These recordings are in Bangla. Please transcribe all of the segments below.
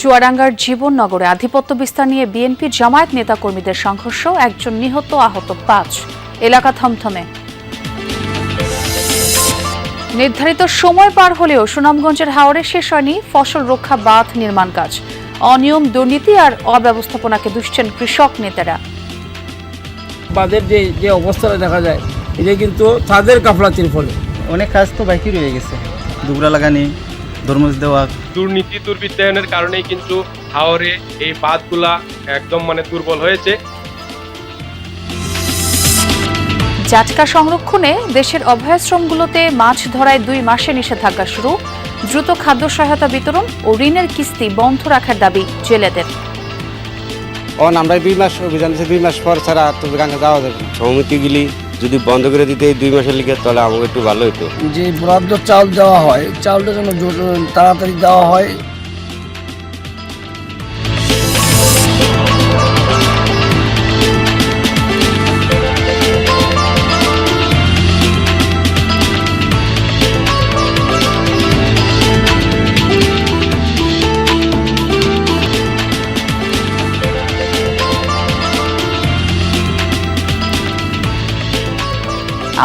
চুয়াডাঙ্গার জীবননগরে আধিপত্য বিস্তার নিয়ে বিএনপি জামায়াত নেতাকর্মীদের সংঘর্ষ, একজন নিহত, আহত ৫। এলাকা থমথমে। নির্ধারিত সময় পার হলেও সুনামগঞ্জের হাওরে শেষ হয়নি ফসল রক্ষা বাঁধ নির্মাণ কাজ। অনিয়ম, দুর্নীতি আর অব্যবস্থাপনাকে দুষছেন কৃষক নেতারা। বাঁধের যে অবস্থাটা দেখা যায়, এটা কিন্তু তাদের গাফলাতির ফলে অনেক কাজ তো বাকি রয়ে গেছে। দুবরা লাগানি, তরমুজ দেওয়া। দুর্নীতি দুর্বৃত্তায়নের কারণেই কিন্তু হাওরে এই বাঁধগুলা একদম দুর্বল হয়েছে। জাটকা সংরক্ষণে দেশের অভয়াশ্রমগুলোতে মাছ ধরায় 2 মাসে নিষেধাজ্ঞা শুরু। দ্রুত খাদ্য সহায়তা বিতরণ ও ঋণের কিস্তি বন্ধ রাখার দাবি জেলেদের। আমরা 2 মাস অভিযান 2 মাস পর ছাড়া তো গাঙ্গে যাওয়া যাবে। সমিতিগুলি যদি বন্ধ করে দিতে এই 2 মাসের লিগে, তাহলে আমাকে একটু ভালো হতো। যে বরাদ্দ চাল দেওয়া হয়, চালটা যেন তাড়াতাড়ি দেওয়া হয়।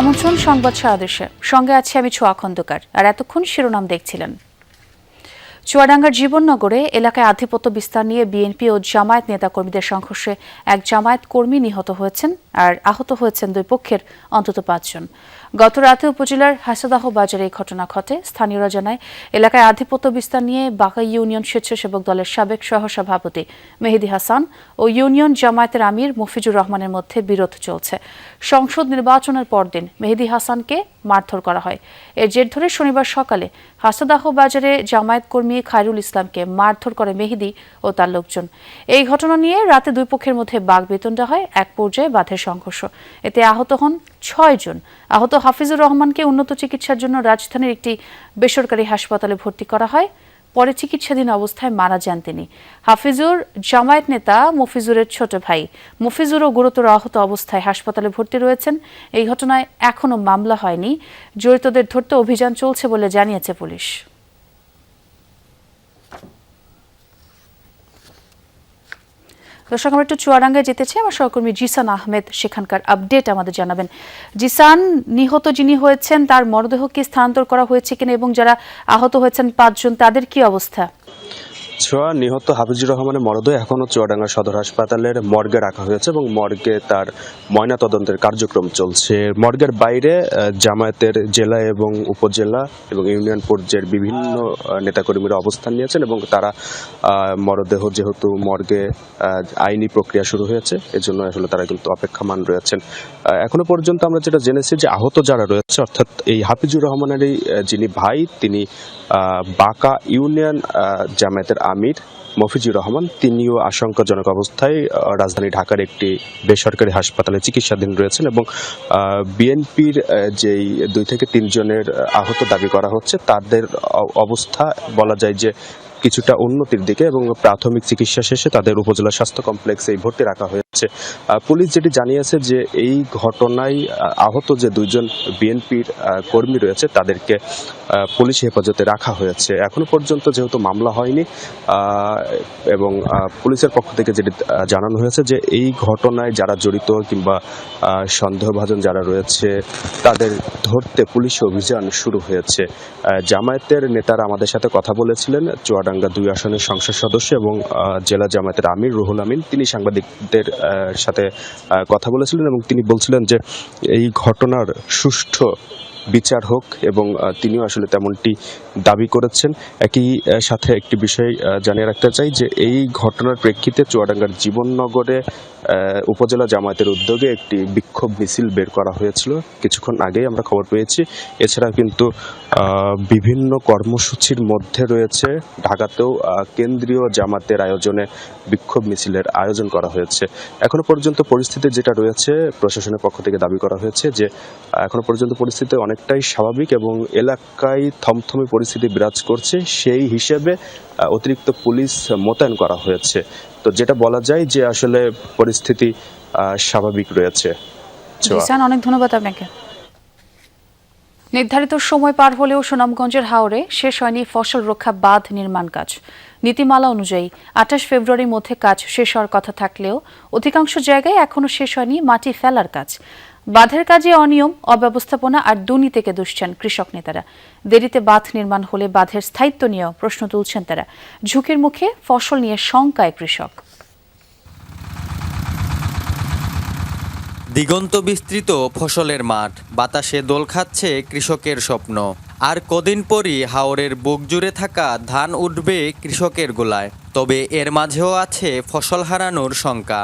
আমন্ত্রণ সংবাদ সারাদেশে, সঙ্গে আছি আমি ছোয়া খন্দকার। আর এতক্ষণ শিরোনাম দেখছিলেন। চুয়াডাঙ্গার জীবননগরে এলাকায় আধিপত্য বিস্তার নিয়ে বিএনপি ও জামায়াত নেতাকর্মীদের সংঘর্ষে এক জামায়াত কর্মী নিহত হয়েছেন আর আহত হয়েছেন 2 পক্ষের অন্তত 5 জন। গত রাতে উপজেলার হাসাদাহ বাজারে এই ঘটনা ঘটে। স্থানীয়রা জানায়, এলাকায় আধিপত্য বিস্তার নিয়ে বাঁকা ইউনিয়ন স্বেচ্ছাসেবক দলের সাবেক সহসভাপতি মেহেদী হাসান ও ইউনিয়ন জামায়াতের আমির মফিজুর রহমানের মধ্যে বিরোধ চলছে। সংসদ নির্বাচনের পরদিন মেহেদী হাসানকে মারধর করা হয়। এর জের ধরে শনিবার সকালে হাসাদাহ বাজারে জামায়াত কর্মী খায়রুল ইসলামকে মারধর করে মেহেদী ও তার লোকজন। এই ঘটনা নিয়ে রাতে 2 পক্ষের মধ্যে বাকবিতণ্ডা হয়। এক পর্যায়ে বাঁধের সংঘর্ষ। এতে আহত হন 6 জন। আহত হাফিজুর রহমানকে উন্নত চিকিৎসার জন্য রাজধানীর একটি বেসরকারি হাসপাতালে ভর্তি করা হয়। পরে চিকিৎসাধীন অবস্থায় মারা যান তিনি। হাফিজুর জামায়াত নেতা মফিজুরের ছোট ভাই। মফিজুরও গুরুতর আহত অবস্থায় হাসপাতালে ভর্তি রয়েছেন। এই ঘটনায় এখনো মামলা হয়নি। জড়িতদের ধরতে অভিযান চলছে বলে জানিয়েছে পুলিশ। দর্শক, আমরা একটু চুয়াডাঙ্গায় যেতে চাই। আমার সহকর্মী জিসান আহমেদ সেখানকার আপডেট আমাদের জানাবেন। জিসান, নিহত যিনি হয়েছেন তার মরদেহ কি স্থানান্তর করা হয়েছে কিনা এবং যারা আহত হয়েছেন 5 জন, তাদের কি অবস্থা? নিহত হাফিজুর রহমানের মরদেহ এখনও চুয়াডাঙ্গা সদর হাসপাতালের মর্গে রাখা হয়েছে এবং মর্গে তার ময়না তদন্তের কার্যক্রম চলছে। মর্গের বাইরে জামায়াতের জেলা এবং উপজেলা এবং ইউনিয়ন পর্যায়ের বিভিন্ন নেতাকর্মীরা অবস্থান নিয়েছেন এবং তারা মরদেহ, যেহেতু মর্গে আইনি প্রক্রিয়া শুরু হয়েছে, এজন্য আসলে তারা কিন্তু অপেক্ষমান রয়েছেন। এখনো পর্যন্ত আমরা যেটা জেনেছি যে আহত যারা রয়েছে, অর্থাৎ এই হাফিজুর রহমানেরই যিনি ভাই, তিনি বাঁকা ইউনিয়ন জামায়াতের আমির মফিজুর রহমান, তিনিও আশঙ্কাজনক অবস্থায় রাজধানী ঢাকার একটি বেসরকারি হাসপাতালে চিকিৎসাধীন রয়েছেন এবং বিএনপির যেই 2 থেকে 3 জনের আহত দাবি করা হচ্ছে, তাদের অবস্থা বলা যায় যে কিছুটা উন্নতির দিকে এবং প্রাথমিক চিকিৎসা শেষে তাদের উপজেলা স্বাস্থ্য কমপ্লেক্সে ভর্তি রাখা হয়েছে। পুলিশ যেটি জানিয়েছে যে এই ঘটনায় আহত যে 2 জন বিএনপির কর্মী রয়েছে, তাদেরকে পুলিশ হেফাজতে রাখা হয়েছে। এখনো পর্যন্ত যেহেতু মামলা হয়নি এবং পুলিশের পক্ষ থেকে যেটি জানানো হয়েছে যে এই ঘটনায় যারা জড়িত কিংবা সন্দেহভাজন যারা রয়েছে, তাদের ধরতে পুলিশ অভিযান শুরু হয়েছে। জামায়াতের নেতারা আমাদের সাথে কথা বলেছিলেন। চুয়াডাঙ্গা 2 আসনের সংসদ সদস্য এবং জেলা জামায়াতের আমির রুহুল আমিন, তিনি সাংবাদিকদের সাথে কথা বলেছিলেন এবং তিনি বলছিলেন যে এই ঘটনার সুষ্ঠু বিচার হোক এবং তিনিও আসলে তেমনটি দাবি করেছেন। একই সাথে একটি বিষয় জানিয়ে রাখতে চাই যে এই ঘটনার প্রেক্ষিতে চুয়াডাঙ্গার জীবননগরে উপজেলা জামায়াতের উদ্যোগে একটি বিক্ষোভ মিছিল বের করা হয়েছিল কিছুক্ষণ আগেই আমরা খবর পেয়েছি। এছাড়া কিন্তু বিভিন্ন কর্মসূচির মধ্যে রয়েছে ঢাকাতেও কেন্দ্রীয় জামাতের আয়োজনে বিক্ষোভ মিছিলের আয়োজন করা হয়েছে। এখনো পর্যন্ত পরিস্থিতি যেটা রয়েছে, প্রশাসনের পক্ষ থেকে দাবি করা হয়েছে যে এখনো পর্যন্ত পরিস্থিতি অনেকটাই স্বাভাবিক এবং এলাকায় থমথমে পরিস্থিতি বিরাজ করছে। সেই হিসেবে অতিরিক্ত পুলিশ মোতায়েন করা হয়েছে। তো যেটা বলা যায় যে আসলে পরিস্থিতি স্বাভাবিক রয়েছে। অনেক ধন্যবাদ আপনাকে। নির্ধারিত সময় পার হলেও সুনামগঞ্জের হাওরে শেষ হয়নি ফসল রক্ষা বাঁধ নির্মাণ কাজ। নীতিমালা অনুযায়ী ২৮ ফেব্রুয়ারির মধ্যে কাজ শেষ হওয়ার কথা থাকলেও অধিকাংশ জায়গায় এখনও শেষ হয়নি মাটি ফেলার কাজ। বাঁধের কাজে অনিয়ম, অব্যবস্থাপনা আর দুর্নীতিকে দুষছেন কৃষক নেতারা। দেরিতে বাঁধ নির্মাণ হলে বাঁধের স্থায়িত্ব নিয়েও প্রশ্ন তুলছেন তারা। ঝুঁকির মুখে ফসল নিয়ে শঙ্কায় কৃষক। দিগন্ত বিস্তৃত ফসলের মাঠ, বাতাসে দোল খাচ্ছে কৃষকের স্বপ্ন। আর কদিন পরই হাওরের বুক জুড়ে থাকা ধান উঠবে কৃষকের গোলায়। তবে এর মাঝেও আছে ফসল হারানোর শঙ্কা।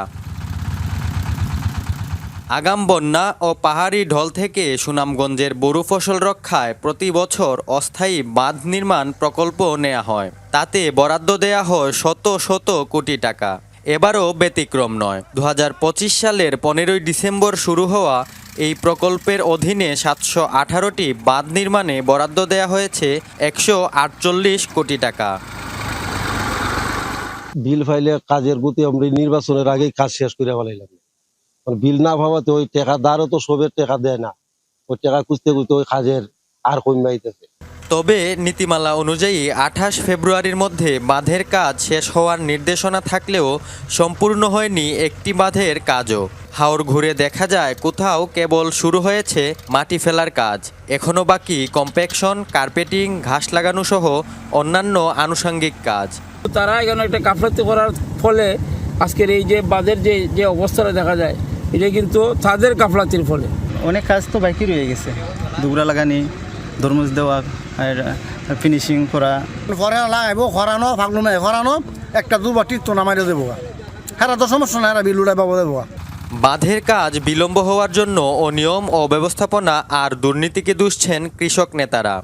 আগাম বন্যা ও পাহাড়ি ঢল থেকে সুনামগঞ্জের বোরো ফসল রক্ষায় প্রতি বছর অস্থায়ী বাঁধ নির্মাণ প্রকল্প নেওয়া হয়। তাতে বরাদ্দ দেয়া হয় শত শত কোটি টাকা। এবারও ব্যতিক্রম নয়। 2025 সালের 15ই ডিসেম্বর শুরু হওয়া এই প্রকল্পের অধীনে 718টি বাঁধ নির্মাণে বরাদ্দ দেয়া হয়েছে 148 কোটি টাকা। বিল ফাইলে কাজের গতি আমরা নির্বাচনের আগেই কাজ শেষ করে ফেলাইলাম। বিল না ভাবাতে ওই টাকাদারও তো সবের টাকা দেয় না, ওই টাকা খুঁজতে খুঁজতে ওই কাজের আর কমে আইতেছে। তবে নীতিমালা অনুযায়ী 28 ফেব্রুয়ারির মধ্যে বাঁধের কাজ শেষ হওয়ার নির্দেশনা থাকলেও সম্পূর্ণ হয়নি একটি বাঁধের কাজও। হাওর ঘুরে দেখা যায় কোথাও কেবল শুরু হয়েছে মাটি ফেলার কাজ, এখনও বাকি কম্প্যাকশন, কার্পেটিং, ঘাস লাগানো সহ অন্যান্য আনুষঙ্গিক কাজ। তারা এখানে একটা গাফলতি করার ফলে আজকের এই যে বাঁধের যে অবস্থাটা দেখা যায়, এটা কিন্তু তাদের গাফলাতির ফলে। অনেক কাজ তো বাকি রয়ে গেছে, দুগুলা লাগানি, তরমুজ দেওয়া আর ফিনিশিং করা। ঘরে লাগাইব খরানো ফাগলুমে খরানো একটা দুবার টিকতো না মারিয়ে দেবো, হারা তো সমস্যা না, হারা বিল উড়াই পাবো দেবো। বাঁধের কাজ বিলম্ব হওয়ার জন্য অনিয়ম, অব্যবস্থাপনা আর দুর্নীতিকে দুষছেন কৃষক নেতারা।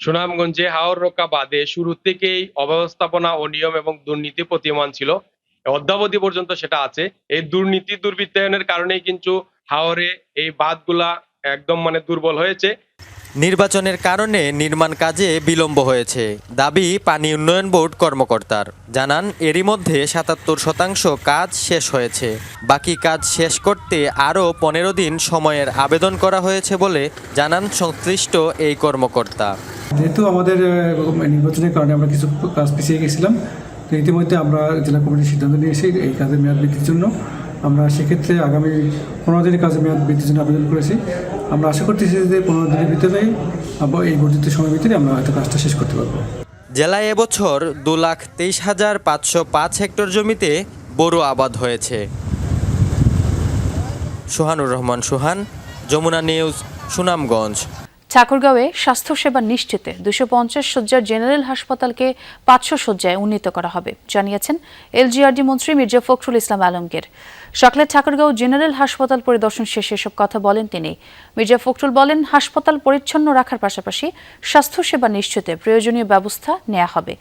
সুনামগঞ্জে হাওর রক্ষা বাঁধে শুরু থেকেই অব্যবস্থাপনা, অনিয়ম এবং দুর্নীতি প্রতীয়মান ছিল। অদ্যাবধি পর্যন্ত সেটা আছে। এই দুর্নীতি দুর্বৃত্তায়নের কারণেই কিন্তু হাওরে এই বাঁধগুলা একদম দুর্বল হয়েছে। নির্বাচনের কারণে নির্মাণ কাজে বিলম্ব হয়েছে দাবি পানি উন্নয়ন বোর্ড কর্মকর্তার। জানান এরই মধ্যে 77% কাজ শেষ হয়েছে। বাকি কাজ শেষ করতে আরও 15 দিন সময়ের আবেদন করা হয়েছে বলে জানান সংশ্লিষ্ট এই কর্মকর্তা। যেহেতু আমাদের নির্বাচনের কারণে আমরা কিছু কাজ পিছিয়ে গেছিলাম, তো ইতিমধ্যে আমরা জেলা কমিটির সিদ্ধান্ত নিয়েছি এই কাজের মেয়াদ বৃদ্ধির জন্য। আমরা সেক্ষেত্রে আগামী 15 দিনের কাজের মেয়াদ বৃদ্ধির জন্য আবেদন করেছি। আমরা আশা করতেছি যে 15 দিনের ভিতরে এই বর্ধিত সময়ের ভিতরে আমরা হয়তো কাজটা শেষ করতে পারবো। জেলায় এবছর 2,23,505 হেক্টর জমিতে বোরো আবাদ হয়েছে। সোহানুর রহমান সোহান, যমুনা নিউজ, সুনামগঞ্জ। ঠাকুরগাঁওয়ে স্বাস্থ্যসেবা নিশ্চিতে 250 শয্যার জেনারেল হাসপাতালকে 500 শয্যায় উন্নীত করা হবে, জানিয়েছেন এলজিআরডি মন্ত্রী মির্জা ফখরুল ইসলাম আলমগীর। সকালে ঠাকুরগাঁও জেনারেল হাসপাতাল পরিদর্শন শেষে এসব কথা বলেন তিনি। মির্জা ফখরুল বলেন, হাসপাতাল পরিচ্ছন্ন রাখার পাশাপাশি স্বাস্থ্যসেবা নিশ্চিতে প্রয়োজনীয় ব্যবস্থা নেওয়া হবে।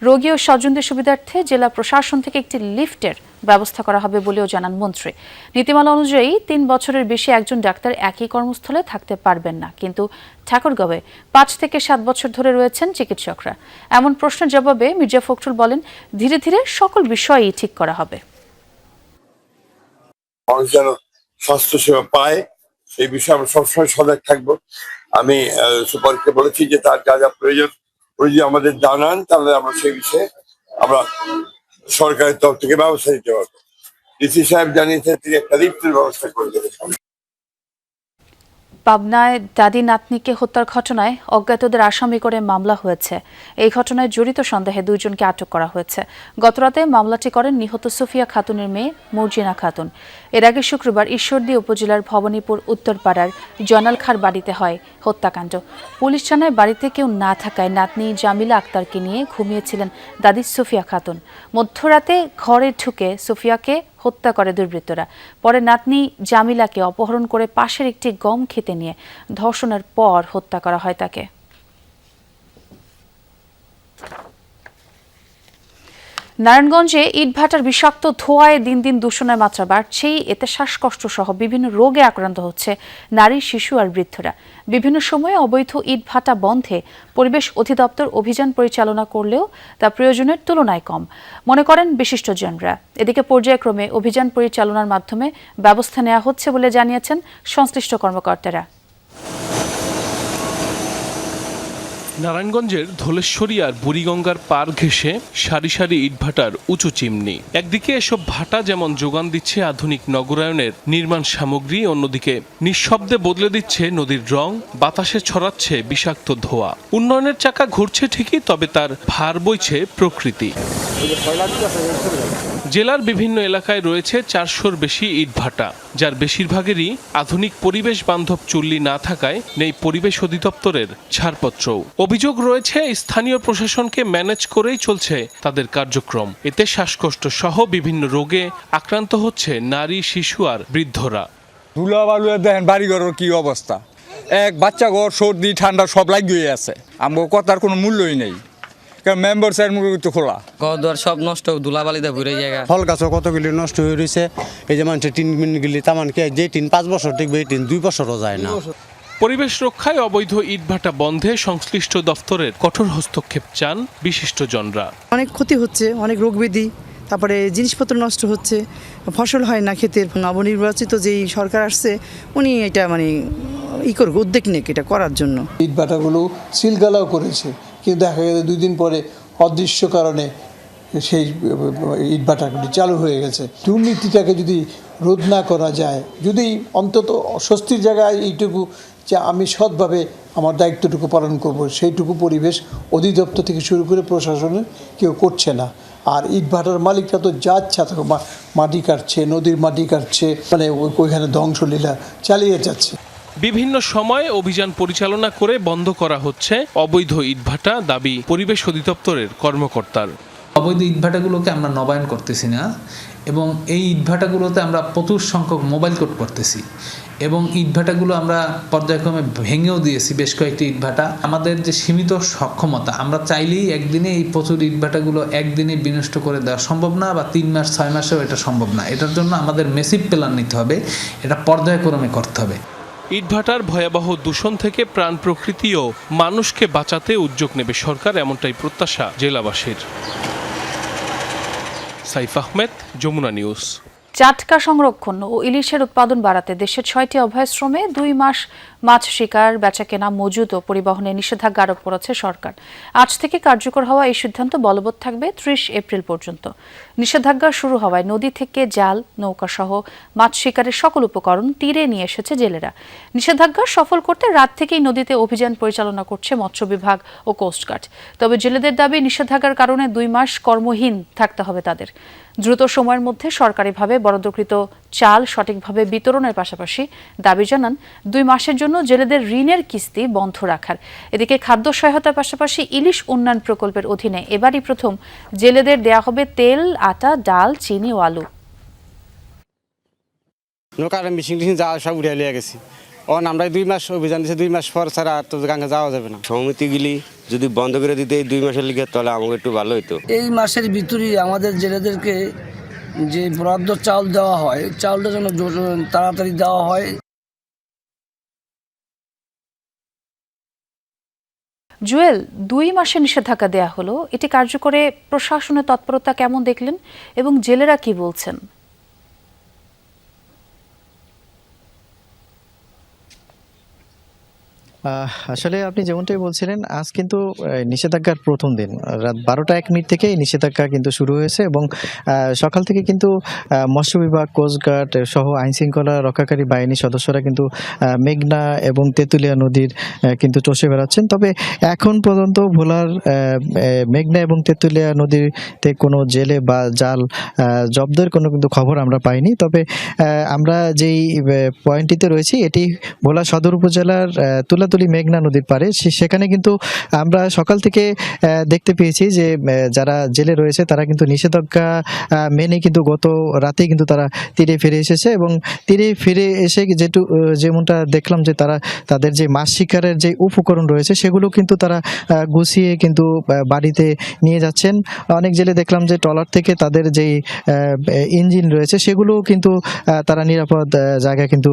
রোগী ও স্বজনদের সুবিধার্থে জেলা প্রশাসন থেকে একটি লিফটের ব্যবস্থা করা হবে বলেও জানান মন্ত্রী। নীতিমালা অনুযায়ী 3 বছরের বেশি একজন ডাক্তার একই কর্মস্থলে থাকতে পারবেন না, কিন্তু ঠাকুরগাঁওয়ে 5 থেকে 7 বছর ধরে রয়েছেন চিকিৎসকরা। এমন প্রশ্নের জবাবে মির্জা ফখরুল বলেন, ধীরে ধীরে সকল বিষয়ই ঠিক করা হবে। মানুষ যেন স্বাস্থ্যসেবা পায় এই বিষয়ে আমরা সবসময় সজাগ থাকবো। আমি সুপারকে বলেছি যে তার যা যা প্রয়োজন যদি আমাদের জানান, তাহলে আমরা সেই বিষয়ে আমরা সরকারের তরফ থেকে ব্যবস্থা নিতে পারবো। ডিসি সাহেব জানিয়েছেন তিনি একটা লিফটের ব্যবস্থা করে দেবেন। পাবনায় দাদি নাতনিকে হত্যার ঘটনায় অজ্ঞাতদের আসামি করে মামলা হয়েছে। এই ঘটনায় জড়িত সন্দেহে 2 জনকে আটক করা হয়েছে। গতরাতে মামলাটি করেন নিহত সুফিয়া খাতুনের মেয়ে মর্জিনা খাতুন। এর আগে শুক্রবার ঈশ্বরদী উপজেলার ভবানীপুর উত্তরপাড়ার জয়নাল খার বাড়িতে হয় হত্যাকাণ্ড। পুলিশ জানায় বাড়িতে কেউ না থাকায় নাতনি জামিলা আক্তারকে নিয়ে ঘুমিয়েছিলেন দাদি সুফিয়া খাতুন। মধ্যরাতে ঘরে ঢুকে সুফিয়াকে হত্যা করে দুর্বৃত্তরা। পরে নাতনি জামিলাকে অপহরণ করে পাশের একটি গম খেতে নিয়ে ধর্ষণের পর হত্যা করা হয় তাকে। নারায়ণগঞ্জে ইটভাটার বিষাক্ত ধোঁয়ায় দিন দিন দূষণের মাত্রা বাড়ছেই। এতে শ্বাসকষ্ট সহ বিভিন্ন রোগে আক্রান্ত হচ্ছে নারী, শিশু আর বৃদ্ধরা। বিভিন্ন সময়ে অবৈধ ইটভাটা বন্ধে পরিবেশ অধিদপ্তর অভিযান পরিচালনা করলেও তা প্রয়োজনের তুলনায় কম, মনে করেন বিশিষ্টজনরা। এদিকে পর্যায়ক্রমে অভিযান পরিচালনার মাধ্যমে ব্যবস্থা নেওয়া হচ্ছে বলে জানিয়েছেন সংশ্লিষ্ট কর্মকর্তারা। নারায়ণগঞ্জের ধলেশ্বরী আর বুড়িগঙ্গার পার ঘেঁষে সারি সারি ইটভাটার উঁচু চিমনি। একদিকে এসব ভাটা যেমন যোগান দিচ্ছে আধুনিক নগরায়নের নির্মাণ সামগ্রী, অন্যদিকে নিঃশব্দে বদলে দিচ্ছে নদীর রং, বাতাসে ছড়াচ্ছে বিষাক্ত ধোঁয়া। উন্নয়নের চাকা ঘুরছে ঠিকই, তবে তার ভার বইছে প্রকৃতি। জেলার বিভিন্ন এলাকায় রয়েছে 400-র বেশি ইটভাটা, যার বেশিরভাগেরই আধুনিক পরিবেশ বান্ধব চুল্লি না থাকায় নেই পরিবেশ অধিদপ্তরের ছাড়পত্রও। অভিযোগ রয়েছে স্থানীয় প্রশাসনকে ম্যানেজ করেই চলছে তাদের কার্যক্রম। এতে শ্বাসকষ্ট সহ বিভিন্ন রোগে আক্রান্ত হচ্ছে নারী, শিশু আর বৃদ্ধরা। ধুলা বালু দেখেন বাড়িঘরের কি অবস্থা, এক বাচ্চা ঘর সর্দি ঠান্ডা সব লাগিয়ে আছে, আমার কথার কোনো মূল্যই নেই। মেম্বার স্যার মুখে খোলা ঘর সব নষ্ট, ধুলাবালিতে ভরে জায়গা। ফল গাছও কতগুলি নষ্ট হয়ে রয়েছে। এই যে মানুষের টিন মিনগুলি তামানকে যে টিন 5 বছর টিকবে, এই টিন 2 বছরও যায় না। পরিবেশ রক্ষায় অবৈধ ইটভাটা বন্ধে সংশ্লিষ্ট দফতরের কঠোর হস্তক্ষেপ চান বিশিষ্টজনরা। অনেক ক্ষতি হচ্ছে, অনেক রোগব্যাধি, তারপরে জিনিসপত্র নষ্ট হচ্ছে, ফসল হয় না ক্ষেতের। নবনির্বাচিত যেই সরকার আসছে উনি এটা উদ্যোগ নিক এটা করার জন্য। ইটভাটাগুলো সিলগালাও করেছে, কিন্তু দেখা গেছে 2 দিন পরে অদৃশ্য কারণে সেই ইটভাটাগুলি চালু হয়ে গেছে। দুর্নীতিটাকে যদি রোধ না করা যায়, যদি অন্তত স্বস্তির জায়গায় এইটুকু যে আমি সৎভাবে আমার দায়িত্বটুকু পালন করব, সেইটুকু পরিবেশ অধিদপ্তর থেকে শুরু করে প্রশাসনের কেউ করছে না। আর ইটভাটার মালিকরা তো যা ইচ্ছা থাকে মাটি কাটছে, নদীর মাটি কাটছে, মানে ওইখানে ধ্বংসলীলা চালিয়ে যাচ্ছে। বিভিন্ন সময়ে অভিযান পরিচালনা করে বন্ধ করা হচ্ছে অবৈধ ইটভাটা, দাবি পরিবেশ অধিদপ্তরের কর্মকর্তার। অবৈধ ইটভাটাগুলোকে আমরা নবায়ন করতেছি না, এবং এই ইটভাটাগুলোতে আমরা প্রচুর সংখ্যক মোবাইল কোড করতেছি, এবং ইটভাটাগুলো আমরা পর্যায়ক্রমে ভেঙেও দিয়েছি বেশ কয়েকটি ইটভাটা। আমাদের যে সীমিত সক্ষমতা, আমরা চাইলেই একদিনে এই প্রচুর ইটভাটাগুলো একদিনে বিনষ্ট করে দেওয়া সম্ভব না, বা 3 মাস 6 মাসেও এটা সম্ভব না। এটার জন্য আমাদের মেসিভ প্ল্যান নিতে হবে, এটা পর্যায়ক্রমে করতে হবে। ইটভাটার ভয়াবহ দূষণ থেকে প্রাণ, প্রকৃতি ও মানুষকে বাঁচাতে উদ্যোগ নেবে সরকার, এমনটাই প্রত্যাশা জেলাবাসীর। সাইফ আহমেদ, যমুনা নিউজ। জাটকা সংরক্ষণ ও ইলিশের উৎপাদন বাড়াতে দেশের 6টি অভয়াশ্রমে 2 মাস মাছ শিকার, বেচাকেনা, মজুদ ও পরিবহনে নিষেধাজ্ঞা আরোপ করেছে সরকার। আজ থেকে কার্যকর হওয়া এই সিদ্ধান্ত বলবৎ থাকবে 30 এপ্রিল পর্যন্ত। নিষেধাজ্ঞা শুরু হওয়ায় নদী থেকে জাল, নৌকা সহ মাছ শিকারের সকল উপকরণ তীরে নিয়ে এসেছে জেলেরা। নিষেধাজ্ঞা সফল করতে রাত থেকেই নদীতে অভিযান পরিচালনা করছে মৎস্য বিভাগ ও কোস্টগার্ড। তবে জেলেদের দাবি, নিষেধাজ্ঞার কারণে 2 মাস কর্মহীন থাকতে হবে তাদের। দ্রুত সময়ের মধ্যে সরকারিভাবে বরাদ্দকৃত চাল সঠিকভাবে বিতরণের পাশাপাশি দাবি জানান 2 মাসের জন্য জেলেদের ঋণের কিস্তি বন্ধ রাখার। এদিকে খাদ্য সহায়তার পাশাপাশি ইলিশ উন্নয়ন প্রকল্পের অধীনে এবারই প্রথম জেলেদের দেয়া হবে তেল, আটা, ডাল, চিনি ও আলু। নৌকার মেশিন যা সব উঠে লিয়ে গেছি। আমরা 2 মাস অভিযান দিয়েছি, 2 মাস পর ছাড়া তো গাঙ্গে যাওয়া যাবে না। সমিতিগুলি যদি বন্ধ করে দিতে এই 2 মাসের লিগে, তাহলে আমাকে একটু ভালো হতো। এই মাসের ভিতরেই আমাদের জেলেদেরকে যে বরাদ্দ চাউল দেওয়া হয়, চাউলটা যেন তাড়াতাড়ি দেওয়া হয়। জুয়েল, 2 মাসের নিষেধাজ্ঞা দেয়া হলো, এটি কার্যকরে প্রশাসনের তৎপরতা কেমন দেখলেন এবং জেলেরা কি বলছেন? আসলে আপনি যেমনটাই বলছিলেন, আজ কিন্তু নিষেধাজ্ঞার প্রথম দিন। রাত 12:01 থেকে নিষেধাজ্ঞা কিন্তু শুরু হয়েছে, এবং সকাল থেকে কিন্তু মৎস্য বিভাগ, কোস্টগার্ড সহ আইনশৃঙ্খলা রক্ষাকারী বাহিনীর সদস্যরা কিন্তু মেঘনা এবং তেঁতুলিয়া নদীর কিন্তু চষে বেড়াচ্ছেন। তবে এখন পর্যন্ত ভোলার মেঘনা এবং তেঁতুলিয়া নদীতে কোনো জেলে বা জাল জব্দের কোনো কিন্তু খবর আমরা পাইনি। তবে আমরা যেই পয়েন্টটিতে রয়েছি, এটি ভোলা সদর উপজেলার তুলাতুলি মেঘনা নদীর পারে। সেখানে কিন্তু আমরা সকাল থেকে দেখতে পেয়েছি যে যারা জেলে রয়েছে তারা কিন্তু নিষেধাজ্ঞা মেনে কিন্তু গত রাতে কিন্তু তারা তীরে ফিরে এসেছে, এবং তীরে ফিরে এসে যেমনটা দেখলাম যে তারা তাদের যে মাছ শিকারের যে উপকরণ রয়েছে সেগুলো কিন্তু তারা গুছিয়ে কিন্তু বাড়িতে নিয়ে যাচ্ছেন। অনেক জেলে দেখলাম যে ট্রলার থেকে তাদের যেই ইঞ্জিন রয়েছে সেগুলো কিন্তু তারা নিরাপদ জায়গায় কিন্তু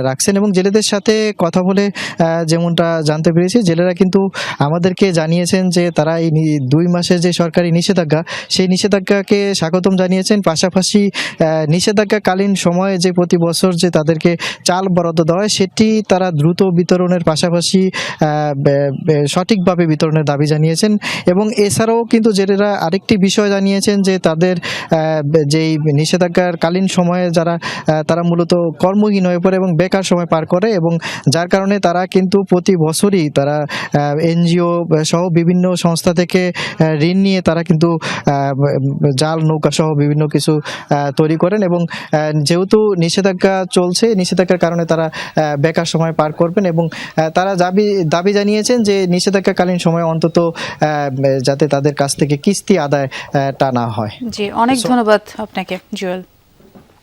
রাখছেন, এবং জেলেদের সাথে কথা বলে যেমনটা জানতে পেরেছি, জেলেরা কিন্তু আমাদেরকে জানিয়েছেন যে তারা এই 2 মাসের যে সরকারি নিষেধাজ্ঞা, সেই নিষেধাজ্ঞাকে স্বাগতম জানিয়েছেন। পাশাপাশি নিষেধাজ্ঞাকালীন সময়ে যে প্রতি বছর যে তাদেরকে চাল বরাদ্দ দেওয়া হয় সেটি তারা দ্রুত বিতরণের পাশাপাশি সঠিকভাবে বিতরণের দাবি জানিয়েছেন। এবং এছাড়াও কিন্তু জেলেরা আরেকটি বিষয় জানিয়েছেন যে তাদের যেই নিষেধাজ্ঞার কালীন সময়ে তারা মূলত কর্মহীন হয়ে পড়ে এবং বেকার সময় পার করে, এবং যার কারণে তারা কিন্তু প্রতি বছরই তারা এনজিও সহ বিভিন্ন সংস্থা থেকে ঋণ নিয়ে তারা কিন্তু জাল নৌকা সহ বিভিন্ন কিছু তৈরি করেন। এবং যেহেতু নিষেধাজ্ঞা চলছে, নিষেধাজ্ঞার কারণে তারা বেকার সময় পার করবেন এবং তারা দাবি জানিয়েছেন যে নিষেধাজ্ঞাকালীন সময়ে অন্তত যাতে তাদের কাছ থেকে কিস্তি আদায় টানা হয়। জি, অনেক ধন্যবাদ আপনাকে জুয়েল।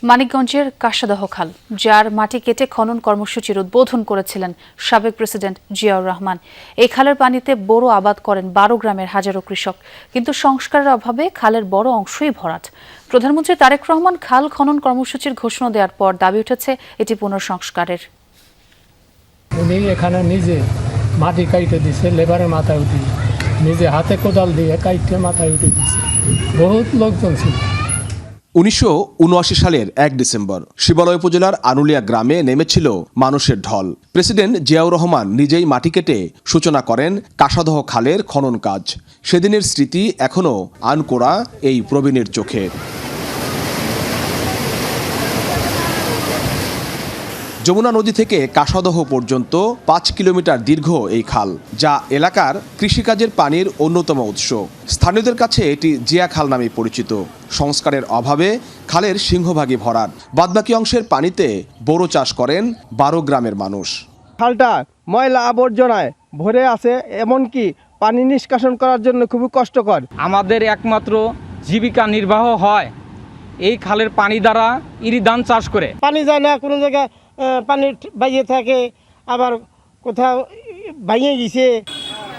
মানিকগঞ্জের কাশাদহ খাল, যার মাটি কেটে খনন কর্মসূচির উদ্বোধন করেছিলেন সাবেক প্রেসিডেন্ট জিয়াউর রহমান। এই খালের পানিতে বোরো আবাদ করেন 12 গ্রামের হাজারো কৃষক, কিন্তু সংস্কারের অভাবে খালের বড় অংশই ভরাট। প্রধানমন্ত্রী তারেক রহমান খাল খনন কর্মসূচির ঘোষণা দেওয়ার পর দাবি উঠেছে এটি পুনঃসংস্কারের। উনি এখানে নিজে মাটি কাইটে দিছে, লেবারের মাথায় উঠে নিজে হাতে কোদাল দিয়ে কাইটে মাথায় উঠে দিছে, বহুত লোকজন ছিল। 1979 সালের 1 ডিসেম্বর শিবালয় উপজেলার আনুলিয়া গ্রামে নেমেছিল মানুষের ঢল। প্রেসিডেন্ট জিয়াউর রহমান নিজেই মাটি কেটে সূচনা করেন কাশাদহ খালের খনন কাজ। সেদিনের স্মৃতি এখনও আনকোড়া এই প্রবীণের চোখে। যমুনা নদী থেকে কাশাদহ পর্যন্ত 5 কিলোমিটার দীর্ঘ এই খাল, যা এলাকার কৃষিকাজের পানির অন্যতম উৎস। স্থানীয়দের কাছে এটি জিয়া খাল নামে পরিচিত। সংস্কারের অভাবে খালের সিংহভাগই ভরাট। বাদবাকি অংশের পানিতে বোরো চাষ করেন 12 গ্রামের মানুষ। খালটা ময়লা আবর্জনায় ভরে আছে, এমনকি পানি নিষ্কাশন করার জন্য খুবই কষ্টকর। আমাদের একমাত্র জীবিকা নির্বাহ হয় এই খালের পানি দ্বারা ইরি ধান চাষ করে। পানি যায় না, কোনো জায়গায় পানি বাইয়ে থাকে, আবার কোথাও বাইয়ে গেছে।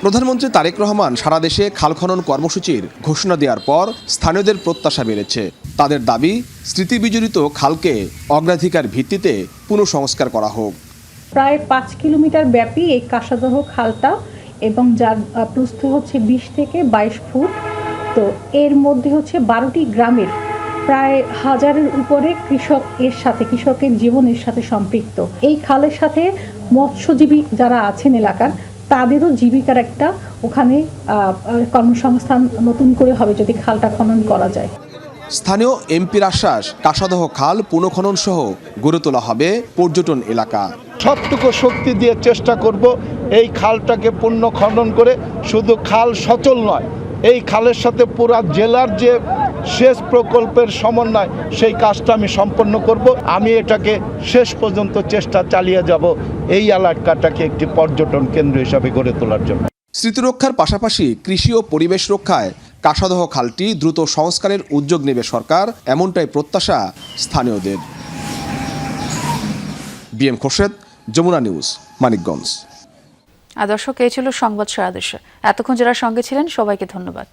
প্রধানমন্ত্রী তারেক রহমান সারা দেশে খাল খনন কর্মসূচির ঘোষণা দেওয়ার পর স্থানীয়দের প্রত্যাশা বেড়েছে। তাদের দাবি, স্মৃতিবিজড়িত খালকে অগ্রাধিকার ভিত্তিতে পুনঃসংস্কার করা হোক। প্রায় 5 কিলোমিটার ব্যাপী এই কাশাদহ খালটা, এবং যার প্রস্থ হচ্ছে 20 থেকে 22 ফুট। তো এর মধ্যে হচ্ছে 12টি গ্রামের প্রায় 1000-এর উপরে কৃষকের জীবনের সাথে সম্পৃক্ত। এই খালের সাথে মৎস্যজীবী যারা আছেন এলাকার, তাদেরও জীবিকার একটা ওখানে কর্মসংস্থান নতুন করে হবে যদি খালটা খনন করা যায়। স্থানীয় এমপির আশ্বাস, কাশাদহ খাল পুনঃখনন সহ গড়ে তোলা হবে পর্যটন এলাকা। সবটুকু শক্তি দিয়ে চেষ্টা করব এই খালটাকে পুনঃ খনন করে শুধু খাল সচল নয়, এই খালের সাথে পুরা জেলার যে সেচ প্রকল্পের সমন্বয়, সেই কাজটা আমি সম্পন্ন করব। আমি এটাকে শেষ পর্যন্ত চেষ্টা চালিয়ে যাব এই এলাকাটাকে একটি পর্যটন কেন্দ্র হিসাবে গড়ে তোলার জন্য। স্মৃতিরক্ষার পাশাপাশি কৃষি ও পরিবেশ রক্ষায় কাশাদহ খালটি দ্রুত সংস্কারের উদ্যোগ নেবে সরকার, এমনটাই প্রত্যাশা স্থানীয়দের। BM Khorshed, Jamuna News, Manikganj. দর্শক, এই ছিল সংবাদ সারা দেশে। এতক্ষণ যারা সঙ্গে ছিলেন সবাইকে ধন্যবাদ।